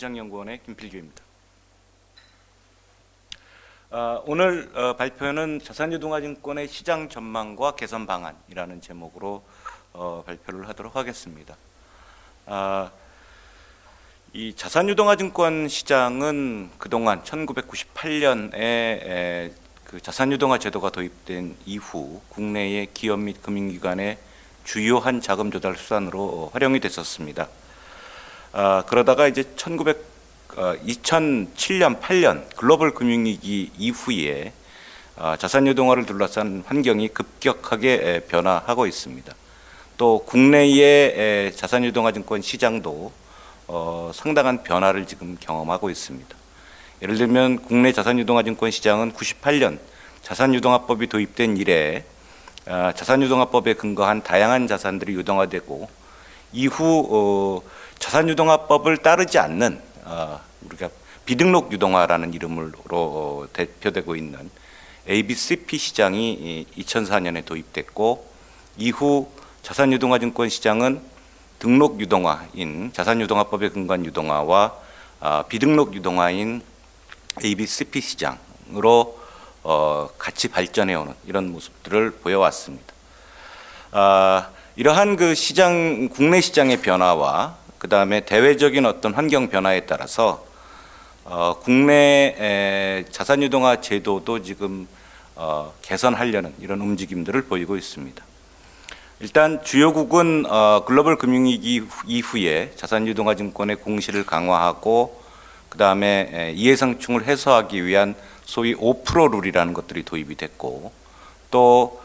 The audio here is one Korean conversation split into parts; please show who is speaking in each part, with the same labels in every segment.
Speaker 1: 시장연구원의 김필규입니다. 오늘 발표는 자산유동화증권의 시장 전망과 개선 방안이라는 제목으로 발표를 하도록 하겠습니다. 이 자산유동화증권 시장은 그동안 1998년에 그 자산유동화 제도가 도입된 이후 국내의 기업 및 금융기관의 주요한 자금 조달 수단으로 활용이 됐었습니다. 그러다가 이제 2007년, 8년 글로벌 금융위기 이후에 자산유동화를 둘러싼 환경이 급격하게 변화하고 있습니다. 또 국내의 자산유동화증권 시장도 상당한 변화를 지금 경험하고 있습니다. 예를 들면 국내 자산유동화증권 시장은 98년 자산유동화법이 도입된 이래 자산유동화법에 근거한 다양한 자산들이 유동화되고 이후 자산유동화법을 따르지 않는 우리가 비등록 유동화라는 이름으로 대표되고 있는 ABCP 시장이 2004년에 도입됐고 이후 자산유동화증권 시장은 등록 유동화인 자산유동화법에 근거한 유동화와 비등록 유동화인 ABCP 시장으로 같이 발전해오는 이런 모습들을 보여왔습니다. 이러한 그 시장, 국내 시장의 변화와 그 다음에 대외적인 어떤 환경 변화에 따라서 국내 자산유동화 제도도 지금 개선하려는 이런 움직임들을 보이고 있습니다. 일단 주요국은 글로벌 금융위기 이후에 자산유동화증권의 공시를 강화하고 그 다음에 이해상충을 해소하기 위한 소위 5% 룰이라는 것들이 도입이 됐고 또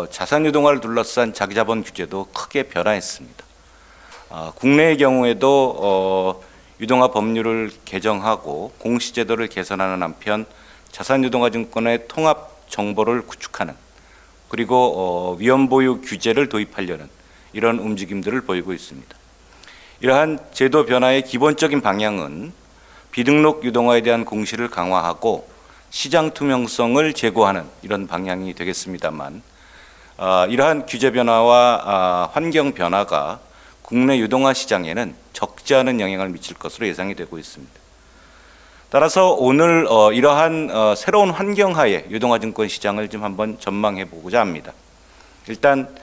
Speaker 1: 자산유동화를 둘러싼 자기자본 규제도 크게 변화했습니다. 국내의 경우에도 유동화 법률을 개정하고 공시제도를 개선하는 한편 자산유동화증권의 통합 정보를 구축하는 그리고 위험보유 규제를 도입하려는 이런 움직임들을 보이고 있습니다. 이러한 제도 변화의 기본적인 방향은 비등록 유동화에 대한 공시를 강화하고 시장 투명성을 제고하는 이런 방향이 되겠습니다만 이러한 규제 변화와 환경 변화가 국내 유동화 시장에는 적지 않은 영향을 미칠 것으로 예상이 되고 있습니다. 따라서 오늘 이러한 새로운 환경하에 유동화증권 시장을 좀 한번 전망해 보고자 합니다. 일단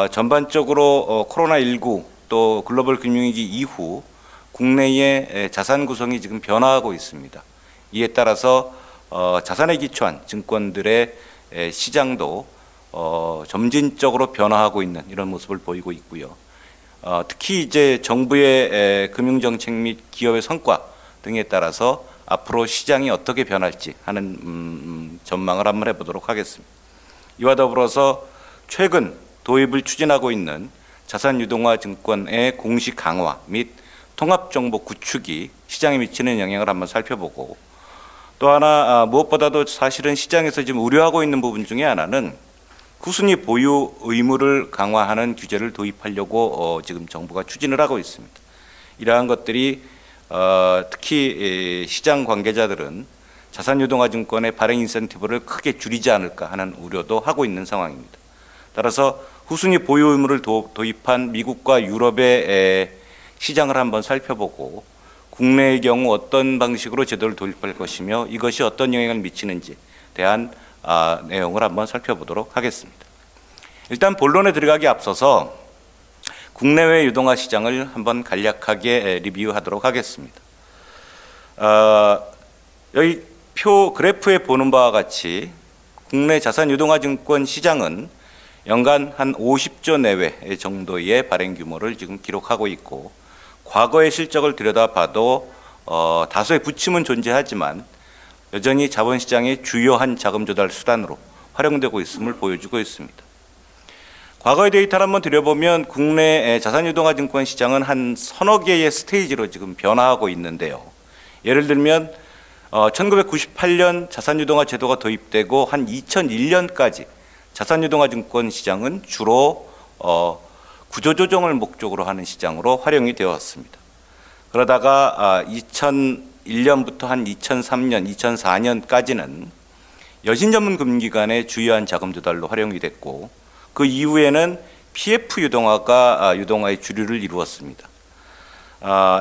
Speaker 1: 전반적으로 코로나19 또 글로벌 금융위기 이후 국내의 자산 구성이 지금 변화하고 있습니다. 이에 따라서 자산에 기초한 증권들의 시장도 점진적으로 변화하고 있는 이런 모습을 보이고 있고요. 특히 이제 정부의 금융정책 및 기업의 성과 등에 따라서 앞으로 시장이 어떻게 변할지 하는 전망을 한번 해보도록 하겠습니다. 이와 더불어서 최근 도입을 추진하고 있는 자산유동화 증권의 공시 강화 및 통합정보 구축이 시장에 미치는 영향을 한번 살펴보고 또 하나 무엇보다도 사실은 시장에서 지금 우려하고 있는 부분 중에 하나는 후순위 보유 의무를 강화하는 규제를 도입하려고 지금 정부가 추진을 하고 있습니다. 이러한 것들이 특히 시장 관계자들은 자산유동화증권의 발행 인센티브를 크게 줄이지 않을까 하는 우려도 하고 있는 상황입니다. 따라서 후순위 보유 의무를 도입한 미국과 유럽의 시장을 한번 살펴보고 국내의 경우 어떤 방식으로 제도를 도입할 것이며 이것이 어떤 영향을 미치는지 대한 내용을 한번 살펴보도록 하겠습니다. 일단 본론에 들어가기 앞서서 국내외 유동화 시장을 한번 간략하게 리뷰하도록 하겠습니다. 여기 그래프에 보는 바와 같이 국내 자산유동화증권 시장은 연간 한 50조 내외 정도의 발행 규모를 지금 기록하고 있고 과거의 실적을 들여다봐도 다소의 부침은 존재하지만 여전히 자본시장의 주요한 자금 조달 수단으로 활용되고 있음을 보여주고 있습니다. 과거의 데이터를 한번 들여보면 국내 자산유동화증권 시장은 한 서너 개의 스테이지로 지금 변화하고 있는데요. 예를 들면 1998년 자산유동화 제도가 도입되고 한 2001년까지 자산유동화증권 시장은 주로 구조조정을 목적으로 하는 시장으로 활용이 되어 왔습니다. 그러다가 2001년부터 한 2003년, 2004년까지는 여신 전문 금융기관의 주요한 자금 조달로 활용이 됐고 그 이후에는 PF 유동화가 유동화의 주류를 이루었습니다.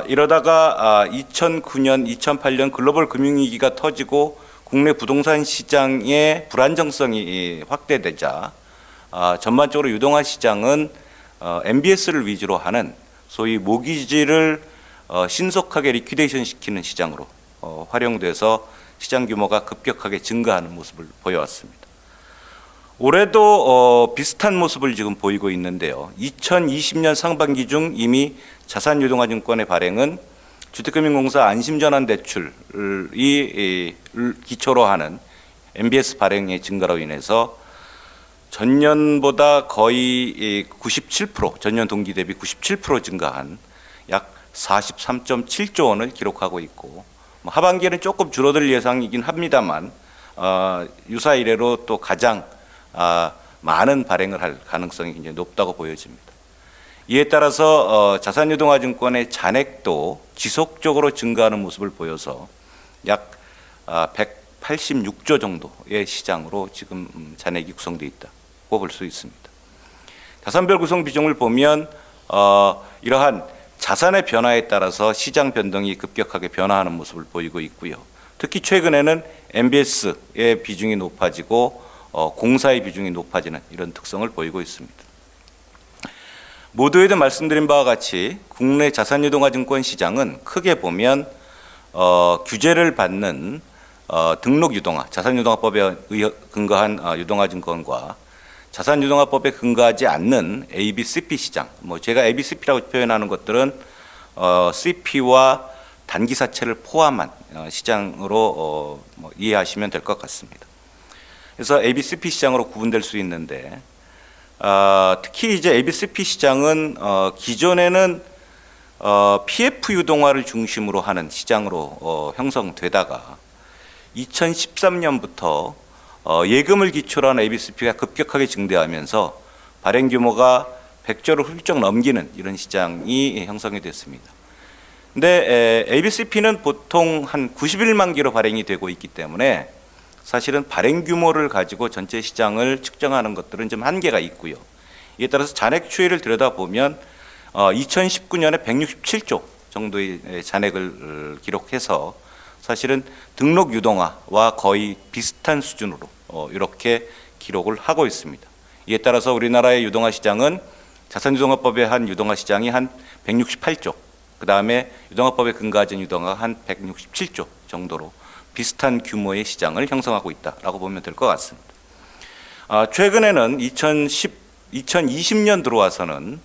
Speaker 1: 이러다가 2009년, 2008년 글로벌 금융위기가 터지고 국내 부동산 시장의 불안정성이 확대되자 전반적으로 유동화 시장은 MBS를 위주로 하는 소위 모기지를 신속하게 리퀴데이션 시키는 시장으로 활용돼서 시장 규모가 급격하게 증가하는 모습을 보여왔습니다. 올해도 비슷한 모습을 지금 보이고 있는데요. 2020년 상반기 중 이미 자산유동화증권의 발행은 주택금융공사 안심전환대출이 기초로 하는 MBS 발행의 증가로 인해서 전년보다 거의 97%, 전년 동기 대비 97% 증가한 약 43.7조 원을 기록하고 있고, 하반기에는 조금 줄어들 예상이긴 합니다만 유사 이래로 또 가장 많은 발행을 할 가능성이 굉장히 높다고 보여집니다. 이에 따라서 자산유동화증권의 잔액도 지속적으로 증가하는 모습을 보여서 약 186조 정도의 시장으로 지금 잔액이 구성되어 있다고 볼 수 있습니다. 자산별 구성 비중을 보면 이러한 자산의 변화에 따라서 시장 변동이 급격하게 변화하는 모습을 보이고 있고요. 특히 최근에는 MBS의 비중이 높아지고 공사의 비중이 높아지는 이런 특성을 보이고 있습니다. 모두에도 말씀드린 바와 같이 국내 자산유동화증권 시장은 크게 보면 규제를 받는 등록유동화, 자산유동화법에 근거한 유동화증권과 자산유동화법에 근거하지 않는 ABCP 시장, 제가 ABCP라고 표현하는 것들은 CP와 단기사채를 포함한 시장으로 이해하시면 될 것 같습니다. 그래서 ABCP 시장으로 구분될 수 있는데 특히 이제 ABCP 시장은 기존에는 PF 유동화를 중심으로 하는 시장으로 형성되다가 2013년부터 예금을 기초로 한 ABCP가 급격하게 증대하면서 발행 규모가 100조를 훌쩍 넘기는 이런 시장이 형성이 됐습니다. 근데 ABCP는 보통 한 91만 개로 발행이 되고 있기 때문에 사실은 발행 규모를 가지고 전체 시장을 측정하는 것들은 좀 한계가 있고요. 이에 따라서 잔액 추이를 들여다보면 2019년에 167조 정도의 잔액을 기록해서 사실은 등록 유동화와 거의 비슷한 수준으로 이렇게 기록을 하고 있습니다. 이에 따라서 우리나라의 유동화 시장은 자산유동화법에 한 유동화 시장이 한 168조, 그 다음에 유동화법에 근거하진 유동화가 한 167조 정도로 비슷한 규모의 시장을 형성하고 있다라고 보면 될 것 같습니다. 최근에는 2020년 들어와서는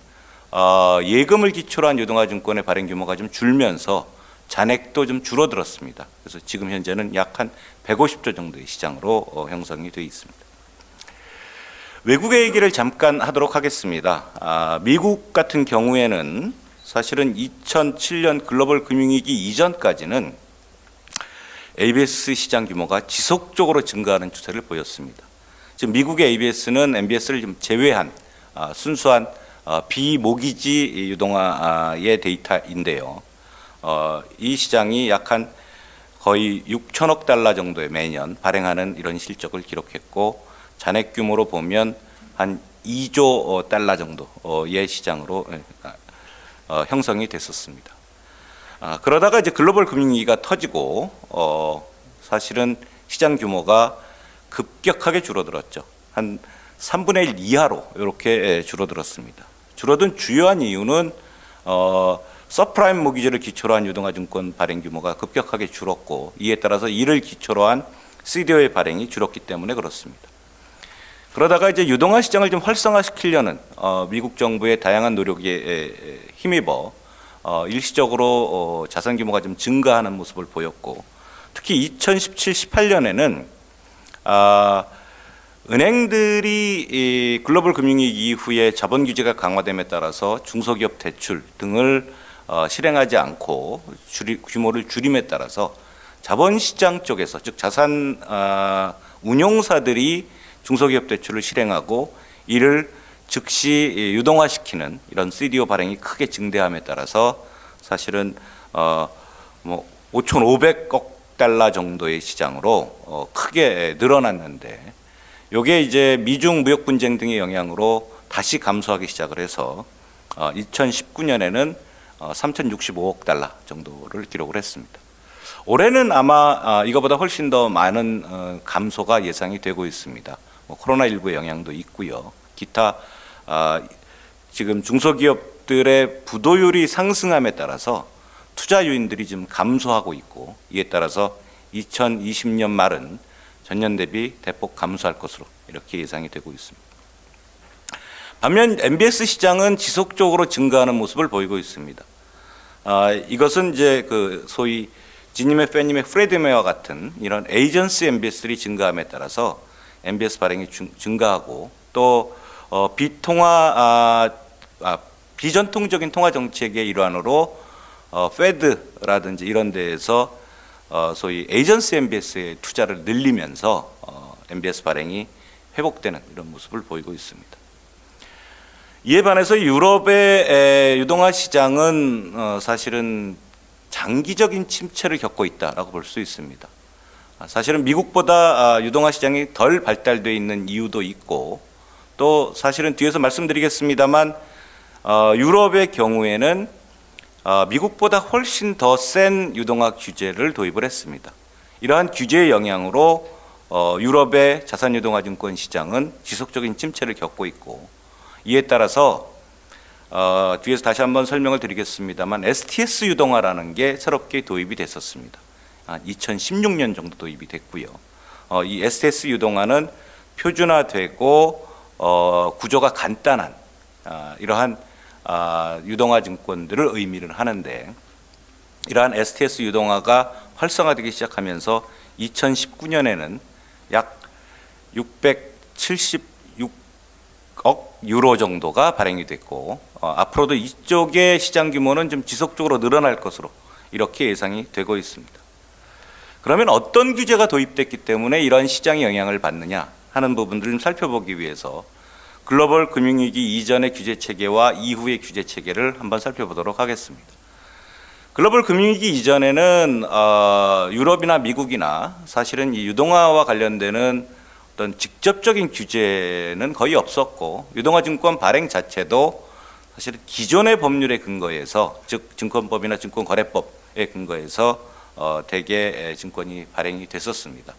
Speaker 1: 예금을 기초로 한 유동화증권의 발행 규모가 좀 줄면서 잔액도 좀 줄어들었습니다. 그래서 지금 현재는 약 한 150조 정도의 시장으로 형성이 되어 있습니다. 외국의 얘기를 잠깐 하도록 하겠습니다. 미국 같은 경우에는 사실은 2007년 글로벌 금융위기 이전까지는 ABS 시장 규모가 지속적으로 증가하는 추세를 보였습니다. 지금 미국의 ABS는 MBS를 좀 제외한 순수한 비모기지 유동화의 데이터인데요. 이 시장이 약 한 거의 6천억 달러 정도의 매년 발행하는 이런 실적을 기록했고 잔액 규모로 보면 한 2조 달러 정도의 시장으로 형성이 됐었습니다. 그러다가 이제 글로벌 금융위기가 터지고 사실은 시장 규모가 급격하게 줄어들었죠. 한 3분의 1 이하로 이렇게 줄어들었습니다. 줄어든 주요한 이유는 서프라임 모기지를 기초로 한 유동화증권 발행 규모가 급격하게 줄었고 이에 따라서 이를 기초로 한 CDO의 발행이 줄었기 때문에 그렇습니다. 그러다가 이제 유동화 시장을 좀 활성화시키려는 미국 정부의 다양한 노력에 힘입어 일시적으로 자산 규모가 좀 증가하는 모습을 보였고 특히 2017, 18년에는 은행들이 글로벌 금융위기 이후에 자본 규제가 강화됨에 따라서 중소기업 대출 등을 실행하지 않고 규모를 줄임에 따라서 자본시장 쪽에서 즉 자산 운용사들이 중소기업 대출을 실행하고 이를 즉시 유동화시키는 이런 CDO 발행이 크게 증대함에 따라서 사실은 5,500억 달러 정도의 시장으로 크게 늘어났는데 이게 이제 미중 무역 분쟁 등의 영향으로 다시 감소하기 시작을 해서 2019년에는 3,065억 달러 정도를 기록을 했습니다. 올해는 아마 이거보다 훨씬 더 많은 감소가 예상이 되고 있습니다. 코로나19의 영향도 있고요. 기타 지금 중소기업들의 부도율이 상승함에 따라서 투자 요인들이 좀 감소하고 있고, 이에 따라서 2020년 말은 전년 대비 대폭 감소할 것으로 이렇게 예상이 되고 있습니다. 반면 MBS 시장은 지속적으로 증가하는 모습을 보이고 있습니다. 이것은 이제 그 소위 지니맥, 패니맥, 프레드메와 같은 이런 에이전시 MBS들이 증가함에 따라서 MBS 발행이 증가하고, 또 비전통적인 통화 정책의 일환으로 페드라든지 이런 데에서 소위 에이전시 MBS의 투자를 늘리면서 MBS 발행이 회복되는 이런 모습을 보이고 있습니다. 이에 반해서 유럽의 유동화 시장은 사실은 장기적인 침체를 겪고 있다라고 볼 수 있습니다. 사실은 미국보다 유동화 시장이 덜 발달되어 있는 이유도 있고, 또 사실은 뒤에서 말씀드리겠습니다만 유럽의 경우에는 미국보다 훨씬 더 센 유동화 규제를 도입을 했습니다. 이러한 규제의 영향으로 유럽의 자산유동화 증권 시장은 지속적인 침체를 겪고 있고, 이에 따라서 뒤에서 다시 한번 설명을 드리겠습니다만 STS 유동화라는 게 새롭게 도입이 됐었습니다. 2016년 정도 도입이 됐고요. 이 STS 유동화는 표준화되고 구조가 간단한 이러한 유동화 증권들을 의미를 하는데, 이러한 STS 유동화가 활성화되기 시작하면서 2019년에는 약 676억 유로 정도가 발행이 됐고, 앞으로도 이쪽의 시장 규모는 좀 지속적으로 늘어날 것으로 이렇게 예상이 되고 있습니다. 그러면 어떤 규제가 도입됐기 때문에 이런 시장에 영향을 받느냐 하는 부분들을 좀 살펴보기 위해서 글로벌 금융위기 이전의 규제 체계와 이후의 규제 체계를 한번 살펴보도록 하겠습니다. 글로벌 금융위기 이전에는 유럽이나 미국이나 사실은 이 유동화와 관련되는 어떤 직접적인 규제는 거의 없었고, 유동화 증권 발행 자체도 사실은 기존의 법률에 근거해서, 즉 증권법이나 증권거래법에 근거해서 대개 증권이 발행이 됐었습니다.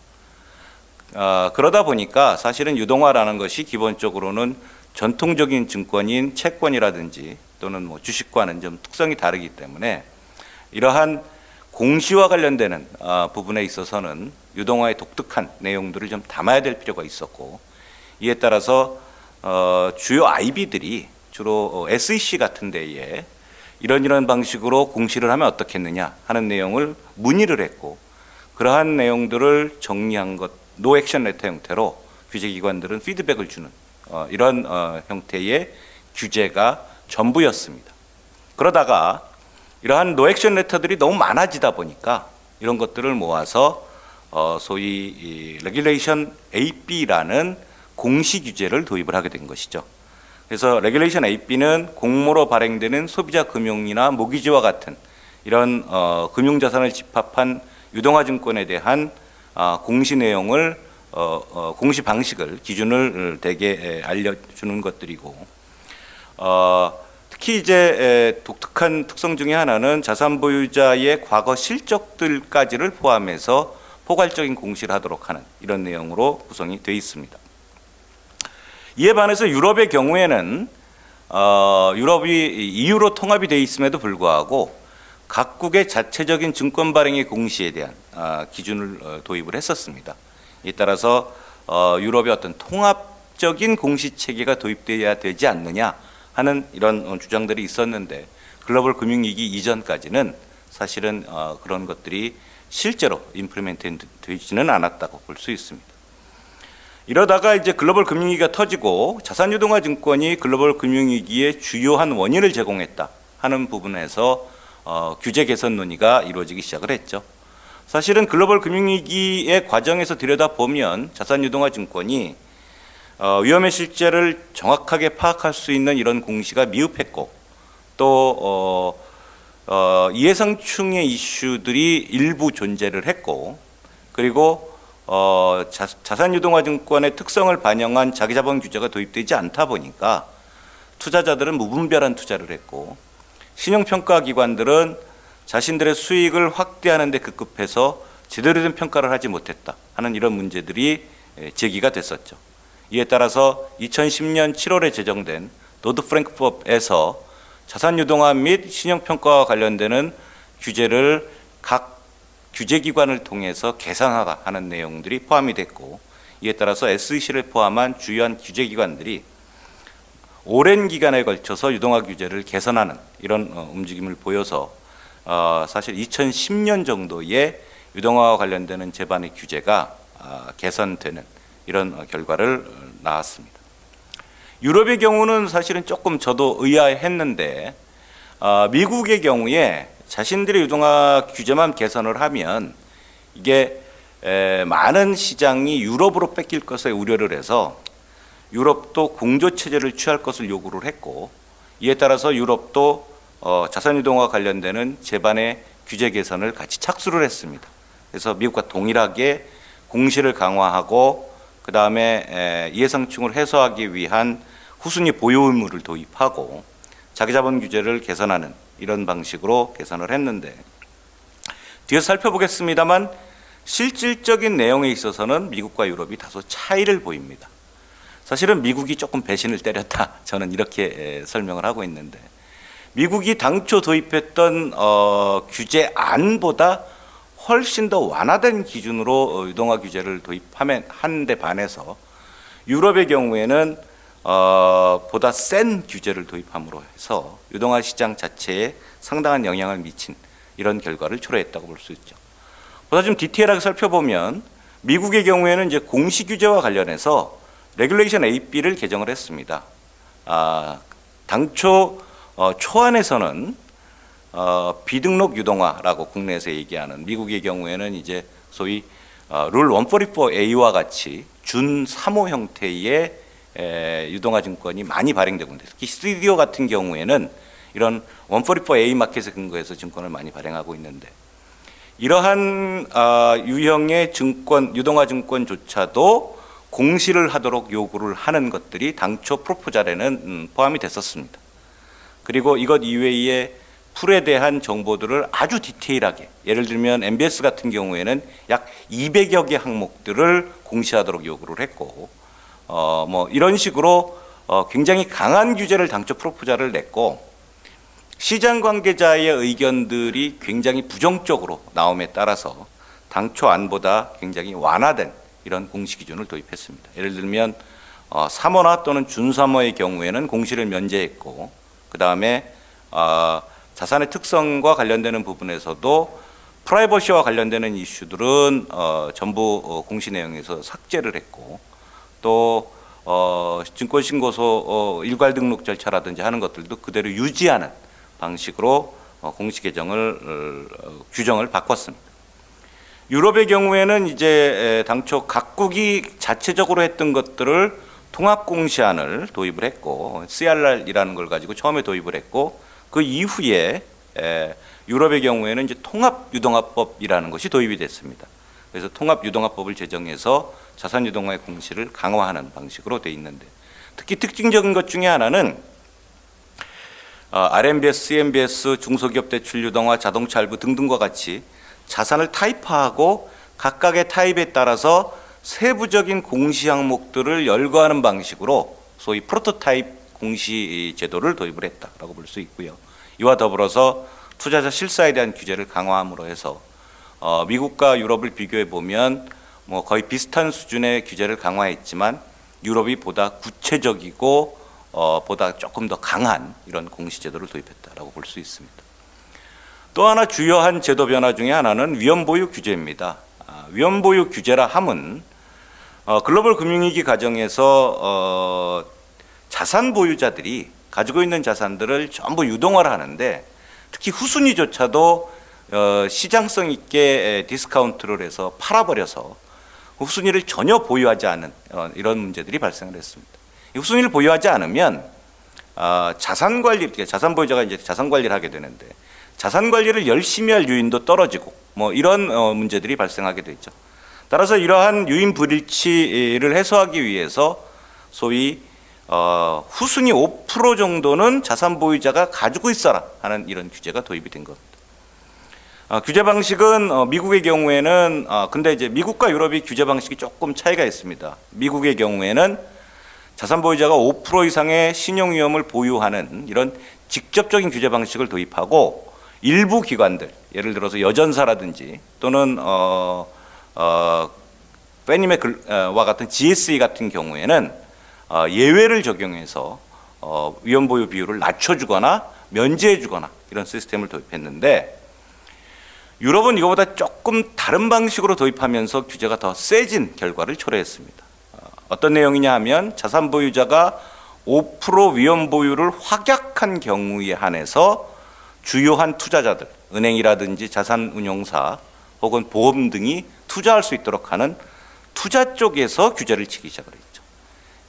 Speaker 1: 그러다 보니까 사실은 유동화라는 것이 기본적으로는 전통적인 증권인 채권이라든지 또는 뭐 주식과는 좀 특성이 다르기 때문에 이러한 공시와 관련되는 부분에 있어서는 유동화의 독특한 내용들을 좀 담아야 될 필요가 있었고, 이에 따라서 주요 IB들이 주로 SEC 같은 데에 이런 방식으로 공시를 하면 어떻겠느냐 하는 내용을 문의를 했고, 그러한 내용들을 정리한 것, 노 액션 레터 형태로 규제기관들은 피드백을 주는 이런 형태의 규제가 전부였습니다. 그러다가 이러한 노 액션 레터들이 너무 많아지다 보니까 이런 것들을 모아서 소위 레귤레이션 AB라는 공시 규제를 도입을 하게 된 것이죠. 그래서 레귤레이션 AB는 공모로 발행되는 소비자 금융이나 모기지와 같은 이런 금융자산을 집합한 유동화 증권에 대한 공시 내용을 공시 방식을 기준을 대개 알려주는 것들이고, 특히 이제 독특한 특성 중에 하나는 자산 보유자의 과거 실적들까지를 포함해서 포괄적인 공시를 하도록 하는 이런 내용으로 구성이 되어 있습니다. 이에 반해서 유럽의 경우에는 유럽이 EU로 통합이 되어 있음에도 불구하고 각국의 자체적인 증권 발행의 공시에 대한 기준을 도입을 했었습니다. 이에 따라서 유럽의 어떤 통합적인 공시 체계가 도입되어야 되지 않느냐 하는 이런 주장들이 있었는데, 글로벌 금융위기 이전까지는 사실은 그런 것들이 실제로 임플리멘트 되지는 않았다고 볼 수 있습니다. 이러다가 이제 글로벌 금융위기가 터지고 자산유동화 증권이 글로벌 금융위기의 주요한 원인을 제공했다 하는 부분에서 규제 개선 논의가 이루어지기 시작을 했죠. 사실은 글로벌 금융위기의 과정에서 들여다보면 자산유동화 증권이 위험의 실제를 정확하게 파악할 수 있는 이런 공시가 미흡했고, 또 이해상충의 이슈들이 일부 존재를 했고, 그리고 자산유동화 증권의 특성을 반영한 자기자본 규제가 도입되지 않다 보니까 투자자들은 무분별한 투자를 했고, 신용평가 기관들은 자신들의 수익을 확대하는 데 급급해서 제대로 된 평가를 하지 못했다 하는 이런 문제들이 제기가 됐었죠. 이에 따라서 2010년 7월에 제정된 도드-프랭크법에서 자산유동화 및 신용평가와 관련되는 규제를 각 규제기관을 통해서 개선하라 하는 내용들이 포함이 됐고, 이에 따라서 SEC를 포함한 주요한 규제기관들이 오랜 기간에 걸쳐서 유동화 규제를 개선하는 이런 움직임을 보여서 사실 2010년 정도에 유동화와 관련되는 제반의 규제가 개선되는 이런 결과를 낳았습니다. 유럽의 경우는 사실은 조금 저도 의아했는데 미국의 경우에 자신들의 유동화 규제만 개선을 하면 이게 많은 시장이 유럽으로 뺏길 것에 우려를 해서 유럽도 공조체제를 취할 것을 요구를 했고, 이에 따라서 유럽도 자산유동화와 관련되는 제반의 규제 개선을 같이 착수를 했습니다. 그래서 미국과 동일하게 공시를 강화하고 그 다음에 이해상충을 해소하기 위한 후순위 보유 의무를 도입하고 자기자본 규제를 개선하는 이런 방식으로 개선을 했는데, 뒤에서 살펴보겠습니다만 실질적인 내용에 있어서는 미국과 유럽이 다소 차이를 보입니다. 사실은 미국이 조금 배신을 때렸다, 저는 이렇게 설명을 하고 있는데, 미국이 당초 도입했던 규제안보다 훨씬 더 완화된 기준으로 유동화 규제를 도입한 데 반해서 유럽의 경우에는 보다 센 규제를 도입함으로 해서 유동화 시장 자체에 상당한 영향을 미친 이런 결과를 초래했다고 볼 수 있죠. 보다 좀 디테일하게 살펴보면 미국의 경우에는 이제 공시 규제와 관련해서 레귤레이션 AB를 개정을 했습니다. 당초 초안에서는 비등록 유동화라고 국내에서 얘기하는, 미국의 경우에는 이제 소위 룰 144A와 같이 준 3호 형태의 유동화 증권이 많이 발행되고 있는데, 특히 CDO 같은 경우에는 이런 144A 마켓에 근거해서 증권을 많이 발행하고 있는데, 이러한 유형의 증권, 유동화 증권조차도 공시를 하도록 요구를 하는 것들이 당초 프로포잘에는 포함이 됐었습니다. 그리고 이것 이외에 풀에 대한 정보들을 아주 디테일하게, 예를 들면 MBS 같은 경우에는 약 200여 개 항목들을 공시하도록 요구를 했고, 뭐 이런 식으로 굉장히 강한 규제를 당초 프로포잘을 냈고, 시장 관계자의 의견들이 굉장히 부정적으로 나옴에 따라서 당초 안보다 굉장히 완화된 이런 공시 기준을 도입했습니다. 예를 들면 3호나 또는 준 3호의 경우에는 공시를 면제했고, 그 다음에 자산의 특성과 관련되는 부분에서도 프라이버시와 관련되는 이슈들은 전부 공시 내용에서 삭제를 했고, 또 증권신고소 일괄 등록 절차라든지 하는 것들도 그대로 유지하는 방식으로 공시 규정을 바꿨습니다. 유럽의 경우에는 이제 당초 각국이 자체적으로 했던 것들을 통합공시안을 도입을 했고, CRR이라는 걸 가지고 처음에 도입을 했고, 그 이후에 유럽의 경우에는 이제 통합유동화법이라는 것이 도입이 됐습니다. 그래서 통합유동화법을 제정해서 자산유동화의 공시를 강화하는 방식으로 돼 있는데, 특히 특징적인 것 중에 하나는 RMBS, CMBS, 중소기업 대출 유동화, 자동차 할부 등등과 같이 자산을 타입화하고 각각의 타입에 따라서 세부적인 공시 항목들을 열거하는 방식으로 소위 프로토타입 공시 제도를 도입을 했다라고 볼 수 있고요. 이와 더불어서 투자자 실사에 대한 규제를 강화함으로 해서 미국과 유럽을 비교해 보면 뭐 거의 비슷한 수준의 규제를 강화했지만 유럽이 보다 구체적이고 보다 조금 더 강한 이런 공시 제도를 도입했다라고 볼 수 있습니다. 또 하나 주요한 제도 변화 중에 하나는 위험보유 규제입니다. 위험보유 규제라 함은 글로벌 금융위기 과정에서 자산 보유자들이 가지고 있는 자산들을 전부 유동화를 하는데, 특히 후순위조차도 시장성 있게 디스카운트를 해서 팔아버려서 후순위를 전혀 보유하지 않은 이런 문제들이 발생을 했습니다. 후순위를 보유하지 않으면 자산 관리, 자산 보유자가 이제 자산 관리를 하게 되는데, 자산 관리를 열심히 할 유인도 떨어지고 뭐 이런 문제들이 발생하게 되죠. 따라서 이러한 유인 불일치를 해소하기 위해서 소위 후순위 5% 정도는 자산 보유자가 가지고 있어라 하는 이런 규제가 도입이 된 겁니다. 규제 방식은 미국의 경우에는 근데 이제 미국과 유럽이 규제 방식이 조금 차이가 있습니다. 미국의 경우에는 자산 보유자가 5% 이상의 신용 위험을 보유하는 이런 직접적인 규제 방식을 도입하고 일부 기관들, 예를 들어서 여전사라든지 또는 페니맥과 같은 GSE 같은 경우에는 예외를 적용해서 위험 보유 비율을 낮춰주거나 면제해주거나 이런 시스템을 도입했는데, 유럽은 이거보다 조금 다른 방식으로 도입하면서 규제가 더 세진 결과를 초래했습니다. 어떤 내용이냐 하면 자산 보유자가 5% 위험 보유를 확약한 경우에 한해서 주요한 투자자들, 은행이라든지 자산운용사 혹은 보험 등이 투자할 수 있도록 하는 투자 쪽에서 규제를 치기 시작을 했죠.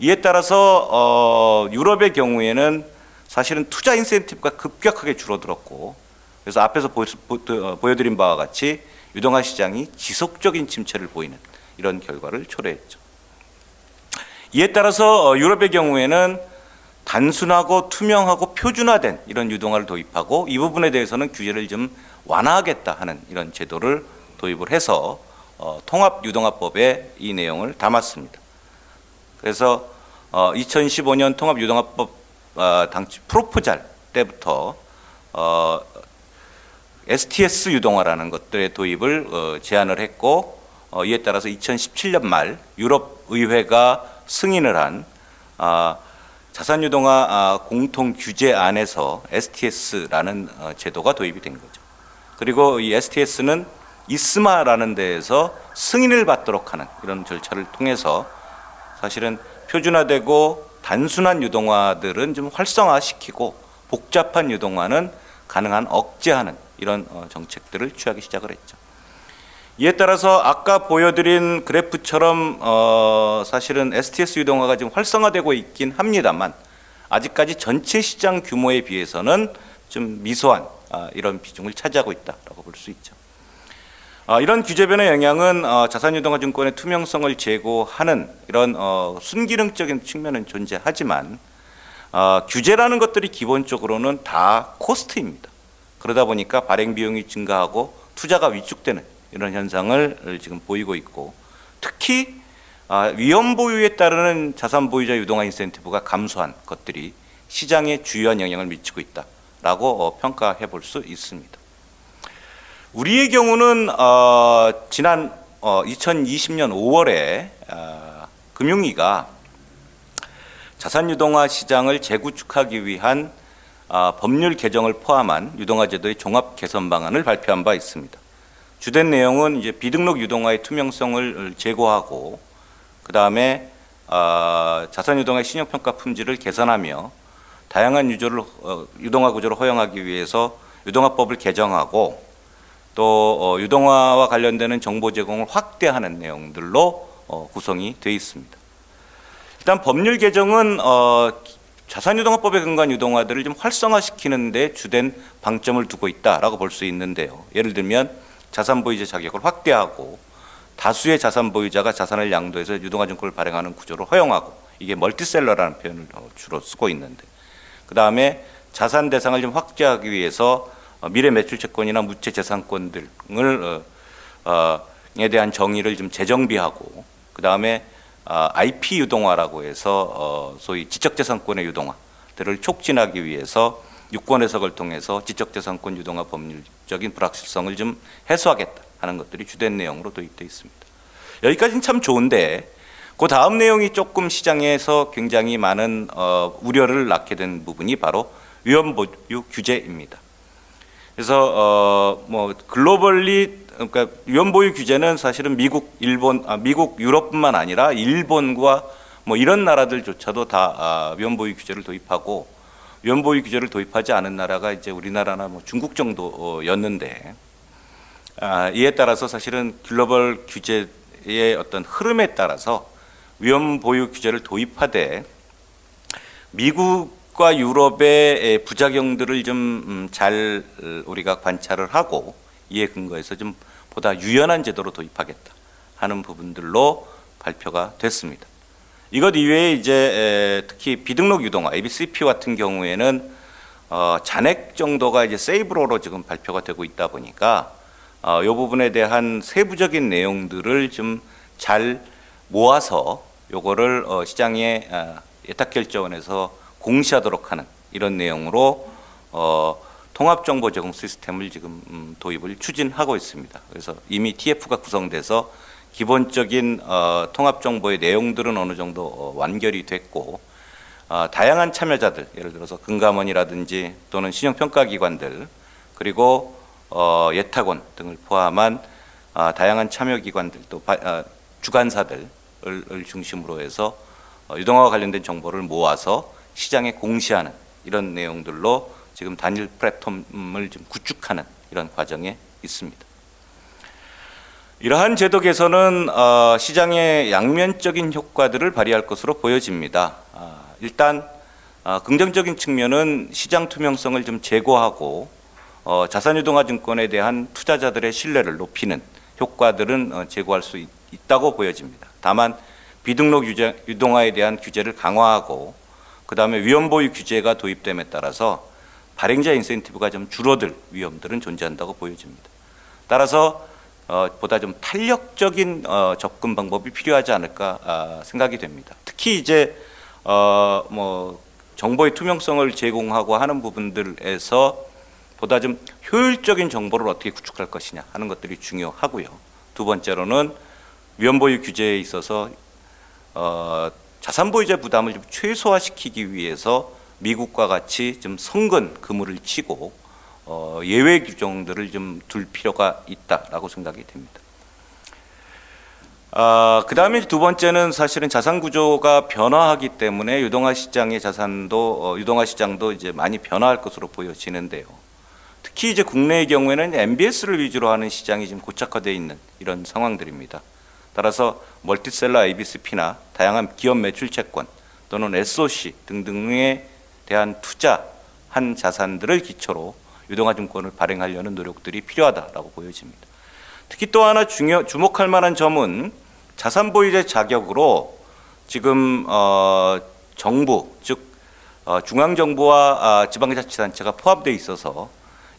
Speaker 1: 이에 따라서 유럽의 경우에는 사실은 투자 인센티브가 급격하게 줄어들었고, 그래서 앞에서 보여드린 바와 같이 유동화 시장이 지속적인 침체를 보이는 이런 결과를 초래했죠. 이에 따라서 유럽의 경우에는 단순하고 투명하고 표준화된 이런 유동화를 도입하고, 이 부분에 대해서는 규제를 좀 완화하겠다 하는 이런 제도를 도입을 해서 통합유동화법에 이 내용을 담았습니다. 그래서 2015년 통합유동화법 당시 프로포잘 때부터 STS 유동화라는 것들의 도입을 제안을 했고, 이에 따라서 2017년 말 유럽 의회가 승인을 한 자산유동화 공통 규제안에서 STS라는 제도가 도입이 된 거죠. 그리고 이 STS는 이스마라는 데에서 승인을 받도록 하는 이런 절차를 통해서 사실은 표준화되고 단순한 유동화들은 좀 활성화시키고 복잡한 유동화는 가능한 억제하는 이런 정책들을 취하기 시작을 했죠. 이에 따라서 아까 보여드린 그래프처럼 사실은 STS 유동화가 지금 활성화되고 있긴 합니다만, 아직까지 전체 시장 규모에 비해서는 좀 미소한 이런 비중을 차지하고 있다라고 볼 수 있죠. 이런 규제 변의 영향은 자산유동화 증권의 투명성을 제고하는 이런 순기능적인 측면은 존재하지만, 규제라는 것들이 기본적으로는 다 코스트입니다. 그러다 보니까 발행 비용이 증가하고 투자가 위축되는 이런 현상을 지금 보이고 있고, 특히 위험 보유에 따르는 자산 보유자 유동화 인센티브가 감소한 것들이 시장에 주요한 영향을 미치고 있다라고 평가해 볼 수 있습니다. 우리의 경우는 지난 2020년 5월에 금융위가 자산유동화 시장을 재구축하기 위한 법률 개정을 포함한 유동화 제도의 종합 개선 방안을 발표한 바 있습니다. 주된 내용은 이제 비등록 유동화의 투명성을 제고하고, 그 다음에 자산유동화의 신용평가 품질을 개선하며 다양한 유동화 구조를 허용하기 위해서 유동화법을 개정하고, 또 유동화와 관련되는 정보 제공을 확대하는 내용들로 구성이 되어 있습니다. 일단 법률 개정은 자산유동화법에 근거한 유동화들을 좀 활성화시키는 데 주된 방점을 두고 있다라고 볼 수 있는데요. 예를 들면 자산 보유자 자격을 확대하고, 다수의 자산 보유자가 자산을 양도해서 유동화 증권을 발행하는 구조를 허용하고, 이게 멀티셀러라는 표현을 주로 쓰고 있는데, 그 다음에 자산 대상을 좀 확대하기 위해서 미래 매출 채권이나 무채 재산권 등을 에 대한 정의를 좀 재정비하고, 그 다음에 IP 유동화라고 해서 소위 지적재산권의 유동화들을 촉진하기 위해서 유권 해석을 통해서 지적재산권 유동화 법률적인 불확실성을 좀 해소하겠다 하는 것들이 주된 내용으로 도입되어 있습니다. 여기까지는 참 좋은데, 그 다음 내용이 조금 시장에서 굉장히 많은 우려를 낳게 된 부분이 바로 위험 보유 규제입니다. 그래서 글로벌리, 그러니까 위험 보유 규제는 사실은 미국, 유럽뿐만 아니라 일본과 이런 나라들조차도 다 위험 보유 규제를 도입하고, 위험 보유 규제를 도입하지 않은 나라가 이제 우리나라나 중국 정도였는데, 이에 따라서 사실은 글로벌 규제의 어떤 흐름에 따라서 위험 보유 규제를 도입하되 미국과 유럽의 부작용들을 좀 잘 우리가 관찰을 하고, 이에 근거해서 좀 보다 유연한 제도로 도입하겠다 하는 부분들로 발표가 됐습니다. 이것 이외에 이제 특히 비등록 유동화 ABCP 같은 경우에는 잔액 정도가 이제 세이브로로 지금 발표가 되고 있다 보니까 이 부분에 대한 세부적인 내용들을 좀 잘 모아서 요거를 시장에 예탁결제원에서 공시하도록 하는 이런 내용으로 통합정보 제공 시스템을 지금 도입을 추진하고 있습니다. 그래서 이미 TF가 구성돼서 기본적인 통합정보의 내용들은 어느 정도 완결이 됐고 다양한 참여자들, 예를 들어서 금감원이라든지 또는 신용평가기관들 그리고 예탁원 등을 포함한 다양한 참여기관들 또 주관사들을 중심으로 해서 유동화와 관련된 정보를 모아서 시장에 공시하는 이런 내용들로 지금 단일 플랫폼을 좀 구축하는 이런 과정에 있습니다. 이러한 제도 개선은 시장에 양면적인 효과들을 발휘할 것으로 보여집니다. 일단 긍정적인 측면은 시장 투명성을 좀 제고하고 자산유동화증권에 대한 투자자들의 신뢰를 높이는 효과들은 제고할 수 있다고 보여집니다. 다만 비등록 유동화에 대한 규제를 강화하고 그 다음에 위험보유 규제가 도입됨에 따라서 발행자 인센티브가 좀 줄어들 위험들은 존재한다고 보여집니다. 따라서 보다 좀 탄력적인 접근 방법이 필요하지 않을까 생각이 됩니다. 특히 이제 정보의 투명성을 제공하고 하는 부분들에서 보다 좀 효율적인 정보를 어떻게 구축할 것이냐 하는 것들이 중요하고요. 두 번째로는 위험보유 규제에 있어서 자산보유자 부담을 좀 최소화시키기 위해서 미국과 같이 좀 성근 그물을 치고 예외 규정들을 좀 둘 필요가 있다라고 생각이 됩니다. 그 다음에 두 번째는 사실은 자산 구조가 변화하기 때문에 유동화 시장의 유동화 시장도 이제 많이 변화할 것으로 보여지는데요. 특히 이제 국내의 경우에는 MBS를 위주로 하는 시장이 지금 고착화되어 있는 이런 상황들입니다. 따라서 멀티셀러 ABCP나 다양한 기업 매출 채권 또는 SOC 등등에 대한 투자한 자산들을 기초로 유동화 증권을 발행하려는 노력들이 필요하다라고 보여집니다. 특히 또 하나 주목할 만한 점은 자산 보유자 자격으로 지금 정부 즉 중앙정부와 지방자치단체가 포함되어 있어서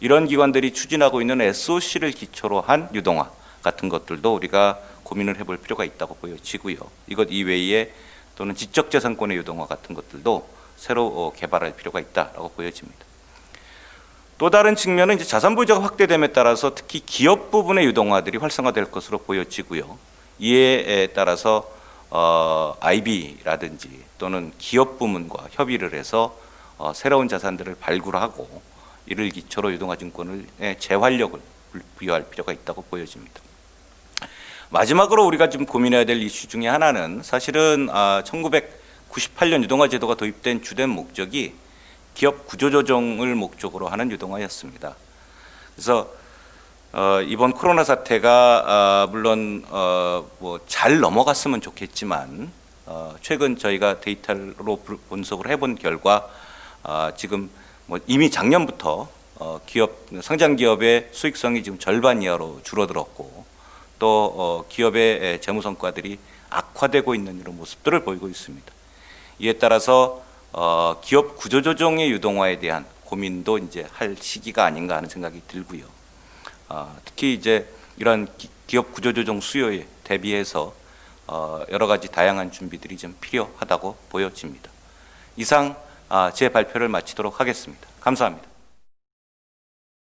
Speaker 1: 이런 기관들이 추진하고 있는 SOC를 기초로 한 유동화 같은 것들도 우리가 고민을 해볼 필요가 있다고 보여지고요. 이것 이외에 또는 지적재산권의 유동화 같은 것들도 새로 개발할 필요가 있다고 보여집니다. 또 다른 측면은 이제 자산 보유자가 확대됨에 따라서 특히 기업 부분의 유동화들이 활성화될 것으로 보여지고요. 이에 따라서 IB라든지 또는 기업 부문과 협의를 해서 새로운 자산들을 발굴하고 이를 기초로 유동화 증권을 재활력을 부여할 필요가 있다고 보여집니다. 마지막으로 우리가 지금 고민해야 될 이슈 중에 하나는 사실은 1998년 유동화 제도가 도입된 주된 목적이 기업 구조조정을 목적으로 하는 유동화였습니다. 그래서 이번 코로나 사태가 물론 잘 넘어갔으면 좋겠지만 최근 저희가 데이터로 분석을 해본 결과 지금 이미 작년부터 상장 기업의 수익성이 지금 절반 이하로 줄어들었고 또 기업의 재무 성과들이 악화되고 있는 이런 모습들을 보이고 있습니다. 이에 따라서 기업 구조조정의 유동화에 대한 고민도 이제 할 시기가 아닌가 하는 생각이 들고요. 특히 이제 이런 기업 구조조정 수요에 대비해서 여러 가지 다양한 준비들이 좀 필요하다고 보여집니다. 이상 제 발표를 마치도록 하겠습니다. 감사합니다.